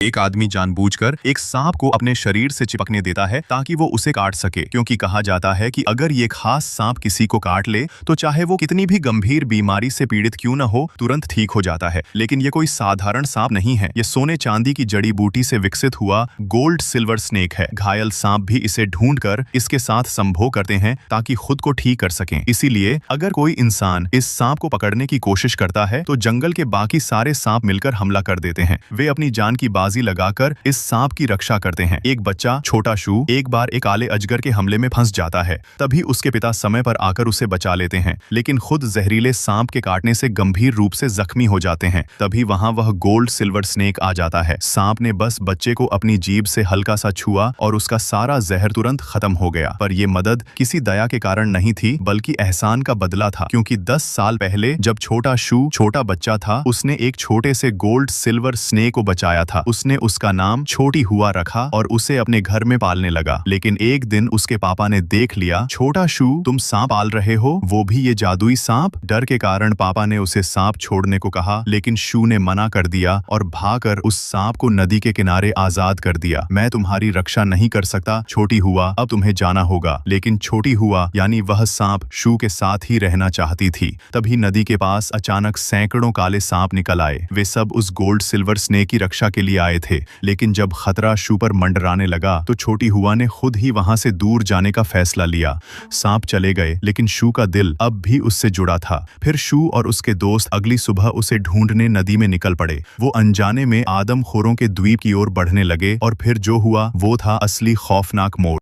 एक आदमी जानबूझकर एक सांप को अपने शरीर से चिपकने देता है ताकि वो उसे काट सके, क्योंकि कहा जाता है कि अगर ये खास सांप किसी को काट ले तो चाहे वो कितनी भी गंभीर बीमारी से पीड़ित क्यों न हो, तुरंत ठीक हो जाता है। लेकिन ये कोई साधारण सांप नहीं है, ये सोने चांदी की जड़ी बूटी से विकसित हुआ गोल्ड सिल्वर स्नेक है। घायल सांप भी इसे ढूंढकर इसके साथ संभोग करते हैं ताकि खुद को ठीक कर सकें। इसीलिए अगर कोई इंसान इस सांप को पकड़ने की कोशिश करता है तो जंगल के बाकी सारे सांप मिलकर हमला कर देते हैं। वे अपनी जान की बाजी लगाकर इस सांप की रक्षा करते हैं। एक बच्चा छोटा शू एक बार एक काले अजगर के हमले में फंस जाता है। तभी उसके पिता समय पर आकर उसे बचा लेते हैं, लेकिन खुद जहरीले सांप के काटने से गंभीर रूप से जख्मी हो जाते हैं। तभी वहां वह गोल्ड सिल्वर स्नेक आ जाता है। सांप ने बस बच्चे को अपनी जीभ से हल्का सा छुआ और उसका सारा जहर तुरंत खत्म हो गया। पर यह मदद किसी दया के कारण नहीं थी, बल्कि एहसान का बदला था, क्योंकि 10 साल पहले जब छोटा शू छोटा बच्चा था, उसने एक छोटे से गोल्ड सिल्वर स्नेक को बचाया था। उसने उसका नाम छोटी हुआ रखा और उसे अपने घर में पालने लगा। लेकिन एक दिन उसके पापा ने देख लिया, छोटा शू तुम सांप पाल रहे हो, वो भी ये जादुई सांप। डर के कारण पापा ने उसे सांप छोड़ने को कहा, लेकिन शू ने मना कर दिया और भागकर उस सांप को नदी के किनारे आजाद कर दिया। मैं तुम्हारी रक्षा नहीं कर सकता छोटी हुआ, अब तुम्हें जाना होगा। लेकिन छोटी हुआ यानी वह सांप शू के साथ ही रहना चाहती थी। तभी नदी के पास अचानक सैकड़ों काले सांप निकल आए। वे सब उस गोल्ड सिल्वर स्नेक की रक्षा के लिए आए थे। लेकिन जब खतरा शू पर मंडराने लगा तो छोटी हुआ ने खुद ही वहां से दूर जाने का फैसला लिया। सांप चले गए, लेकिन शू का दिल अब भी उससे जुड़ा था। फिर शू और उसके दोस्त अगली सुबह उसे ढूंढने नदी में निकल पड़े। वो अनजाने में आदमखोरों के द्वीप की ओर बढ़ने लगे और फिर जो हुआ वो था असली खौफनाक मोड़।